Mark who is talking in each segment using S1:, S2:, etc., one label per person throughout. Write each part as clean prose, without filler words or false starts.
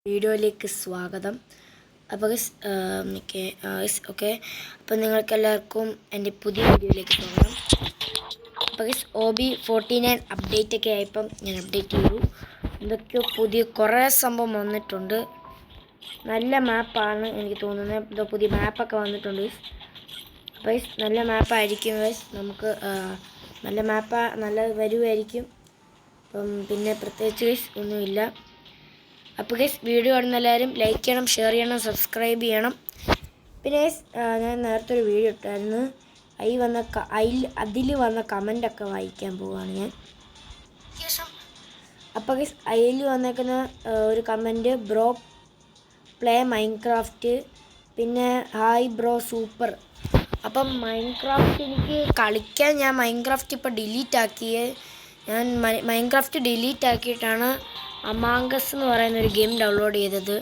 S1: വീഡിയോയിലേക്ക് സ്വാഗതം. അപ്പോൾ ഓക്കെ, അപ്പോൾ നിങ്ങൾക്കെല്ലാവർക്കും എൻ്റെ പുതിയ വീഡിയോയിലേക്ക് സ്വാഗതം. അപ്പോൾ OB49 അപ്ഡേറ്റ് ഒക്കെ ആയപ്പം ഞാൻ അപ്ഡേറ്റ് ചെയ്തു. എന്തൊക്കെയോ കുറേ സംഭവം വന്നിട്ടുണ്ട്. നല്ല മാപ്പാണ് എനിക്ക് തോന്നുന്നത്. എന്തോ പുതിയ മാപ്പൊക്കെ വന്നിട്ടുണ്ട്. അപ്പോൾ നല്ല മാപ്പായിരിക്കും. നമുക്ക് നല്ല വരുമായിരിക്കും. അപ്പം പിന്നെ പ്രത്യേകിച്ച് ഒന്നുമില്ല. അപ്പോൾ വീഡിയോ കാണുന്ന എല്ലാവരും ലൈക്ക് ചെയ്യണം, ഷെയർ ചെയ്യണം, സബ്സ്ക്രൈബ് ചെയ്യണം. പിന്നെ ഞാൻ നേരത്തെ ഒരു വീഡിയോ ഇട്ടായിരുന്നു. അതിൽ വന്ന കമൻ്റൊക്കെ വായിക്കാൻ പോവുകയാണ് ഞാൻ. അപ്പോൾ അതിൽ വന്നേക്കുന്ന ഒരു കമൻറ്റ്, ബ്രോ പ്ലേ മൈൻക്രാഫ്റ്റ്, പിന്നെ ഹായ് ബ്രോ സൂപ്പർ. അപ്പം മൈൻക്രാഫ്റ്റ് എനിക്ക് കളിക്കാൻ ഞാൻ മൈൻക്രാഫ്റ്റ് ഇപ്പോൾ ഡിലീറ്റ് ആക്കിയേ. ഞാൻ മൈൻക്രാഫ്റ്റ് ഡിലീറ്റ് ആക്കിയിട്ടാണ് അമാങ്കസ് എന്ന് പറയുന്നൊരു ഗെയിം ഡൗൺലോഡ് ചെയ്തത്.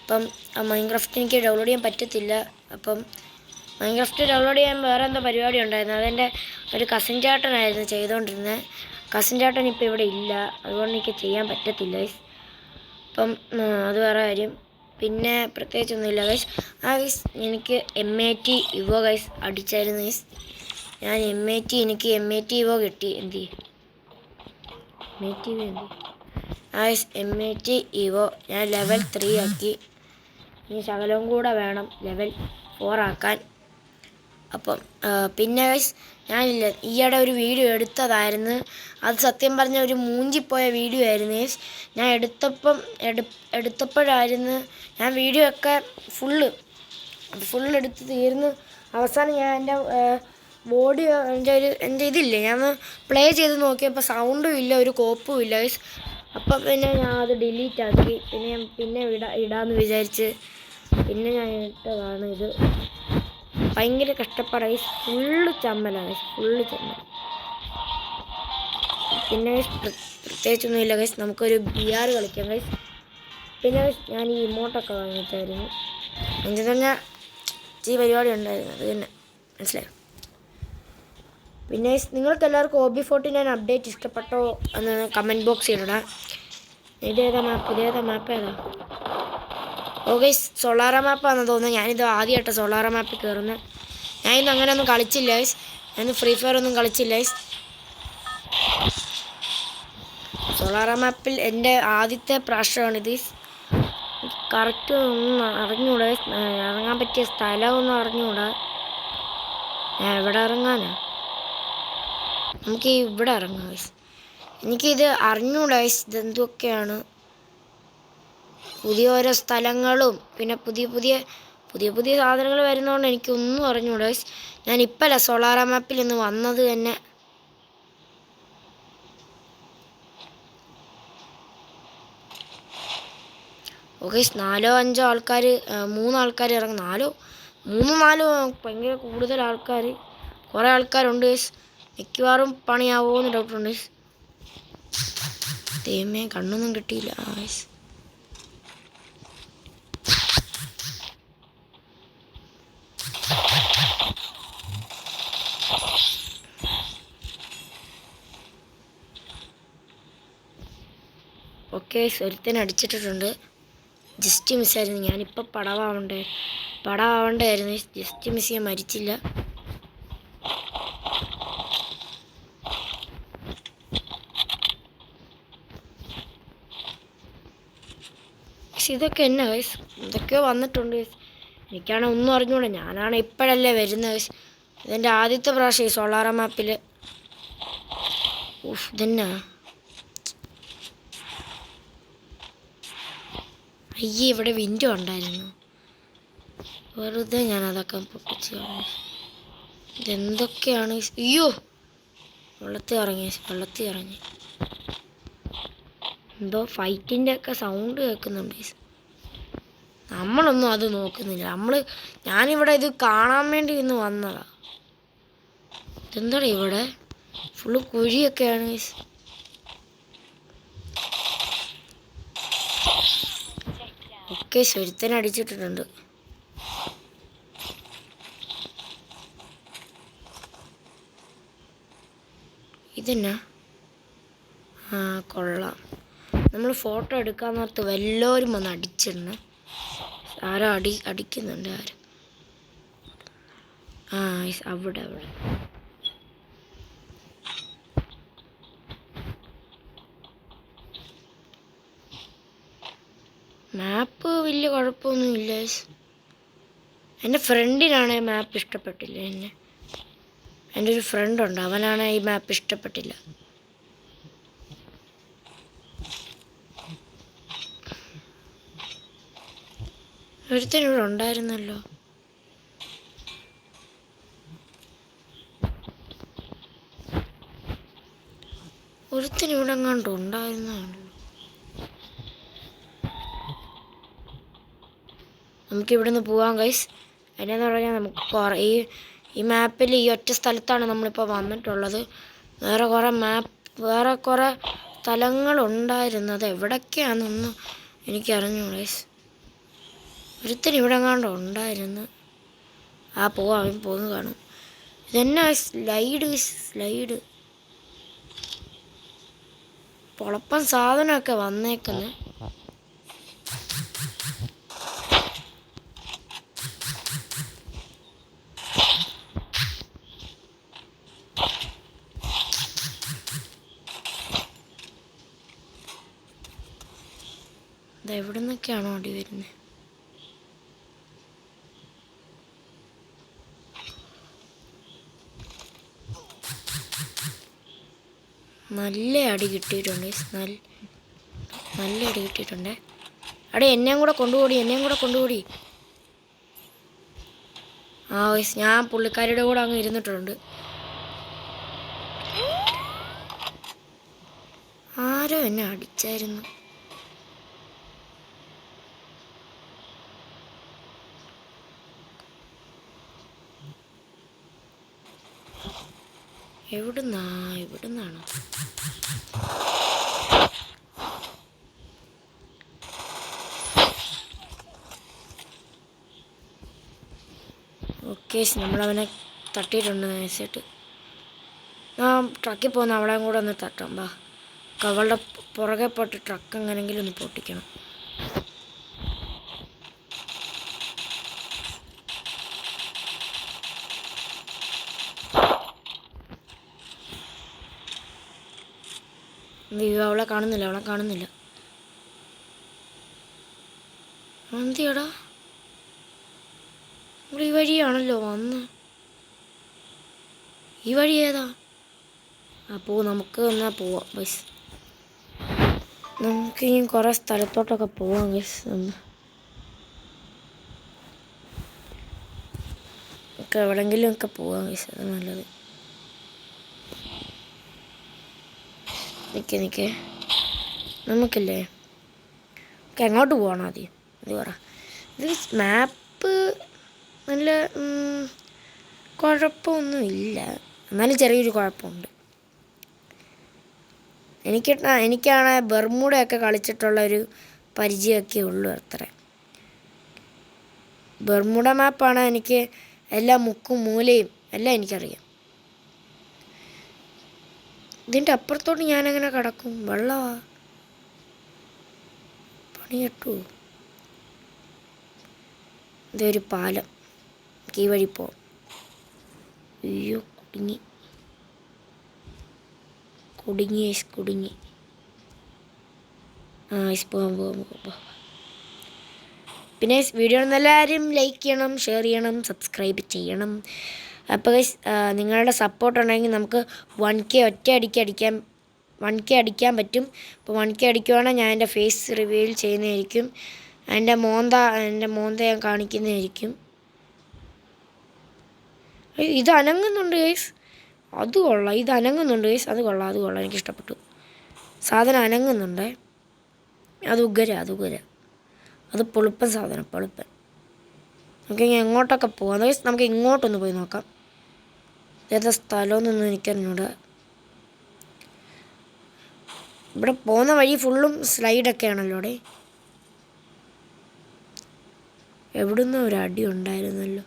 S1: അപ്പം മൈൻക്രാഫ്റ്റ് എനിക്ക് ഡൗൺലോഡ് ചെയ്യാൻ പറ്റത്തില്ല. അപ്പം മൈൻക്രാഫ്റ്റ് ഡൗൺലോഡ് ചെയ്യാൻ വേറെ എന്തോ പരിപാടി ഉണ്ടായിരുന്നു. അതെൻ്റെ ഒരു കസിൻ ചേട്ടനായിരുന്നു ചെയ്തുകൊണ്ടിരുന്നത്. കസിൻ ചേട്ടൻ ഇപ്പോൾ ഇവിടെ ഇല്ല, അതുകൊണ്ട് എനിക്ക് ചെയ്യാൻ പറ്റത്തില്ല. അപ്പം അത് വേറെ കാര്യം. പിന്നെ പ്രത്യേകിച്ചൊന്നുമില്ല എനിക്ക് MAT ഇവോ അടിച്ചായിരുന്നു ഞാൻ. എനിക്ക് MAT ഇവോ കിട്ടി. MAT ഇവോ ഞാൻ ലെവൽ 3 ആക്കി. ഇനി ശകലവും കൂടെ വേണം ലെവൽ 4 ആക്കാൻ. അപ്പം പിന്നെ ഞാനില്ല, ഈയിടെ ഒരു വീഡിയോ എടുത്തതായിരുന്നു. അത് സത്യം പറഞ്ഞ ഒരു മൂഞ്ചിപ്പോയ വീഡിയോ ആയിരുന്നു. ഞാൻ എടുത്തപ്പോഴായിരുന്നു ഞാൻ വീഡിയോ ഒക്കെ ഫുള്ള് എടുത്ത് തീർന്ന് അവസാനം ഞാൻ എൻ്റെ ബോഡി എൻ്റെ ഇതില്ലേ, ഞാൻ പ്ലേ ചെയ്ത് നോക്കിയപ്പോൾ സൗണ്ടും ഇല്ല, ഒരു കോപ്പും ഇല്ല. അപ്പം പിന്നെ ഞാൻ അത് ഡിലീറ്റ് ആക്കി. പിന്നെ ഇടാമെന്ന് വിചാരിച്ച് പിന്നെ ഞാൻ ഇട്ടതാണ് ഇത്. ഭയങ്കര കഷ്ടപ്പാടായി. ഫുള്ള് ചമ്മലാണ്. പിന്നെ പ്രത്യേകിച്ചൊന്നുമില്ല നമുക്കൊരു BR കളിക്കാം പിന്നെ ഞാൻ ഈ ഇമോട്ടൊക്കെ വാങ്ങിച്ചായിരുന്നു. എന്ന് പറഞ്ഞാൽ ഈ പരിപാടി ഉണ്ടായിരുന്നു, അത് തന്നെ മനസ്സിലായോ. പിന്നെ നിങ്ങൾക്ക് എല്ലാവർക്കും OB49 അപ്ഡേറ്റ് ഇഷ്ടപ്പെട്ടോ എന്ന് കമൻറ്റ് ബോക്സിൽ ഇടണം. ഇതേതാ മാപ്പ് ഏതാ? സൊളാറ മാപ്പാണെന്ന് തോന്നുന്നത്. ഞാനിത് ആദ്യമായിട്ട് സൊളാറ മാപ്പിൽ കയറുന്നത്. ഞാനിന്ന് അങ്ങനെയൊന്നും കളിച്ചില്ല. ഞാൻ ഫ്രീ ഫയർ ഒന്നും കളിച്ചില്ല. സൊളാറ മാപ്പിൽ എൻ്റെ ആദ്യത്തെ പ്രാവശ്യമാണിത്. കറക്റ്റ് ഒന്നും അറിഞ്ഞൂടാ, ഇറങ്ങാൻ പറ്റിയ സ്ഥലമൊന്നും അറിഞ്ഞൂടാ. ഞാൻ എവിടെ ഇറങ്ങാനാ? നമുക്ക് ഇവിടെ ഇറങ്ങാം. എനിക്കിത് അറിഞ്ഞൂടാ. ഇതെന്തൊക്കെയാണ് പുതിയ ഓരോ സ്ഥലങ്ങളും പിന്നെ പുതിയ സാധനങ്ങൾ വരുന്നതുകൊണ്ട് എനിക്കൊന്നും അറിഞ്ഞൂടാ. ഞാനിപ്പല്ല സൊളാറ മാപ്പിൽ നിന്ന് വന്നത് തന്നെ. നാലോ അഞ്ചോ ആൾക്കാർ, 3 ആൾക്കാർ ഇറങ്ങും. 4 ഭയങ്കര കൂടുതൽ ആൾക്കാർ, കുറേ ആൾക്കാരുണ്ട്. മിക്കവാറും പണിയാവോന്ന് ഡൗട്ടുണ്ട്. ദൈവമേ, കണ്ണൊന്നും കിട്ടിയില്ല. ഒരുത്തനെ അടിച്ചിട്ടിട്ടുണ്ട്. ജസ്റ്റ് മിസ്സായിരുന്നു. ഞാനിപ്പോൾ പടമാവണ്ടായിരുന്നു. ജസ്റ്റ് മിസ് ചെയ്യാൻ മരിച്ചില്ല. ഇതൊക്കെ എന്നാ ഇതൊക്കെയോ വന്നിട്ടുണ്ട്. എനിക്കാണ് ഒന്നും അറിഞ്ഞൂടാ. ഞാനാണ് ഇപ്പോഴല്ലേ വരുന്നത്. ഇതെൻ്റെ ആദ്യത്തെ പ്രാവശ്യം സൊളാറ മാപ്പിൽ. ഇതെന്നാ ഇവിടെ വിൻഡോ ഉണ്ടായിരുന്നു. വെറുതെ ഞാനതൊക്കെ പൊട്ടിച്ച്. ഇതെന്തൊക്കെയാണ്? അയ്യോ, വെള്ളത്തിൽ ഇറങ്ങി. എന്തോ ഫൈറ്റിൻ്റെ ഒക്കെ സൗണ്ട് കേൾക്കുന്നുണ്ട്. നമ്മളൊന്നും അത് നോക്കുന്നില്ല. ഞാനിവിടെ ഇത് കാണാൻ വേണ്ടി ഇന്ന് വന്നതാ. ഇതെന്താടാ ഇവിടെ ഫുള്ള് കുഴിയൊക്കെയാണ്. ഒരുത്തനെ അടിച്ചിട്ടിട്ടുണ്ട്. ഇതെന്നാ? കൊള്ളാം. നമ്മൾ ഫോട്ടോ എടുക്കാൻ നേരത്ത് വല്ലവരും വന്ന് അടിച്ചിടണം. ആരോ അടിക്കുന്നുണ്ട് ആരും. അവിടെ മാപ്പ് വലിയ കുഴപ്പമൊന്നുമില്ല. എൻ്റെ ഫ്രണ്ടിനാണ് മാപ്പ് ഇഷ്ടപ്പെട്ടില്ല. എൻ്റെ ഒരു ഫ്രണ്ടുണ്ട്, അവനാണ് ഈ മാപ്പ് ഇഷ്ടപ്പെട്ടില്ല. ഒരുത്തനിവിടെ ഉണ്ടായിരുന്നല്ലോ. ഒരുത്തനിവിടെ എങ്ങാണ്ട് ഉണ്ടായിരുന്നല്ലോ. നമുക്കിവിടുന്ന് പോവാം ഗൈസ്. അതിനെന്ന് പറഞ്ഞാൽ നമുക്ക് ഈ മാപ്പിൽ ഈ ഒറ്റ സ്ഥലത്താണ് നമ്മളിപ്പോൾ വന്നിട്ടുള്ളത്. വേറെ കുറേ സ്ഥലങ്ങളുണ്ടായിരുന്നത് എവിടൊക്കെയാണെന്നൊന്നും എനിക്കറിഞ്ഞു ഗൈസ്. ഒരുത്തന് ഇവിടെ എങ്ങാണ്ട് ഉണ്ടായിരുന്നു. പോവാം, അവൻ പോന്ന് കാണും. ഇതെന്നാ സ്ലൈഡ് പൊളപ്പൻ സാധനമൊക്കെ വന്നേക്കുന്നത്. എവിടെ നിന്നൊക്കെയാണോ അടി വരുന്നത്? നല്ല അടി കിട്ടിയിട്ടുണ്ട്. നല്ല അടി കിട്ടിയിട്ടുണ്ട്. എന്നെയും കൂടെ കൊണ്ടുപോടി. ഞാൻ പുള്ളിക്കാരിയുടെ കൂടെ അങ്ങ് ഇരുന്നിട്ടുണ്ട്. ആരോ എന്നെ അടിച്ചായിരുന്നു. എവിടുന്നാണോ? ഓക്കെ, നമ്മളവനെ തട്ടിയിട്ടുണ്ട് നൈസായിട്ട്. ട്രക്കിൽ പോകുന്ന അവളെ കൂടെ ഒന്ന് തട്ടാം. അവളുടെ പുറകെ പോയിട്ട് ട്രക്ക് എങ്ങനെങ്കിലും ഒന്ന് പൊട്ടിക്കണം. അവളെ കാണുന്നില്ല. എന്തിയടാ, ഇവിടെ ഈ വഴിയാണല്ലോ വന്ന്. ഈ വഴി ഏതാ? നമുക്ക് എന്നാ പോവാം ബസ്. നമുക്ക് ഇനി കുറേ സ്ഥലത്തോട്ടൊക്കെ പോവാം ബസ്. എവിടെങ്കിലും ഒക്കെ പോവാം ബസ്, അത് നല്ലത്. നിൽക്കേ നമുക്കില്ലേ എങ്ങോട്ട് പോകണം ആദ്യം ഇത് പറ. ഇത് മാപ്പ് നല്ല കുഴപ്പമൊന്നുമില്ല, എന്നാലും ചെറിയൊരു കുഴപ്പമുണ്ട്. എനിക്കാണ് ബെർമുഡയൊക്കെ കളിച്ചിട്ടുള്ളൊരു പരിചയമൊക്കെ ഉള്ളൂ അത്ര. ബെർമുഡ മാപ്പാണ് എനിക്ക് എല്ലാ മുക്കും മൂലയും എല്ലാം എനിക്കറിയാം. ഇതിൻ്റെ അപ്പുറത്തോട്ട് ഞാനെങ്ങനെ കിടക്കും? വെള്ളമാ, പണി കിട്ടുമോ? ഇതൊരു പാലം, ഈ വഴി പോവാം. അയ്യോ, കുടുങ്ങി. പോവാം. പിന്നെ വീഡിയോ എല്ലാവരും ലൈക്ക് ചെയ്യണം, ഷെയർ ചെയ്യണം, സബ്സ്ക്രൈബ് ചെയ്യണം. അപ്പോൾ നിങ്ങളുടെ സപ്പോർട്ട് ഉണ്ടെങ്കിൽ നമുക്ക് 1K അടിക്കാൻ പറ്റും. അപ്പോൾ 1K അടിക്കുവാണെങ്കിൽ ഞാൻ എൻ്റെ ഫേസ് റിവീൽ ചെയ്യുന്നതായിരിക്കും. എൻ്റെ മോന്ത ഞാൻ കാണിക്കുന്നതായിരിക്കും. ഇത് അനങ്ങുന്നുണ്ട് ഗൈസ്, അത് കൊള്ളാം. അത് കൊള്ളാം, എനിക്കിഷ്ടപ്പെട്ടു. സാധനം അനങ്ങുന്നുണ്ട്, അത് ഉഗ്ര. അത് പൊളുപ്പൻ സാധനം. നമുക്ക് ഇനി എങ്ങോട്ടൊക്കെ പോകാം ഗൈസ്. നമുക്ക് ഇങ്ങോട്ടൊന്ന് പോയി നോക്കാം. ഏതാ സ്ഥലമൊന്നും എനിക്കറിഞ്ഞൂടാ. ഇവിടെ പോകുന്ന വഴി ഫുള്ളും സ്ലൈഡൊക്കെ ആണല്ലോ. എവിടുന്ന് ഒരു അടി ഉണ്ടായിരുന്നല്ലോ.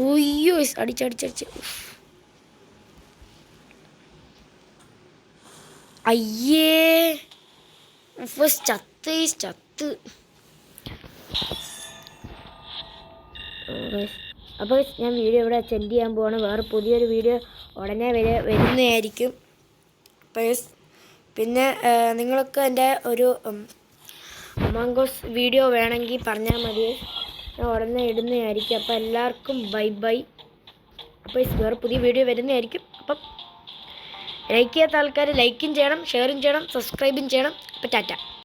S1: ഉയ്യോ അടിച്ചടിച്ചടിച്ച്. അയ്യേ ചത്ത്. അപ്പോൾ ഞാൻ വീഡിയോ ഇവിടെ സെൻഡ് ചെയ്യാൻ പോവാണ്. വേറെ പുതിയൊരു വീഡിയോ ഉടനെ വരുന്നതായിരിക്കും. പിന്നെ നിങ്ങൾക്ക് എൻ്റെ ഒരു അമോംഗ് വീഡിയോ വേണമെങ്കിൽ പറഞ്ഞാൽ മതി, ഞാൻ ഉടനെ ഇടുന്നതായിരിക്കും. അപ്പോൾ എല്ലാവർക്കും ബൈ. അപ്പോൾ വേറെ പുതിയ വീഡിയോ വരുന്നതായിരിക്കും. അപ്പം ലൈക്ക് ചെയ്യാത്ത ആൾക്കാർ ലൈക്കും ചെയ്യണം, ഷെയറും ചെയ്യണം, സബ്സ്ക്രൈബും ചെയ്യണം. അപ്പോൾ ടാറ്റ.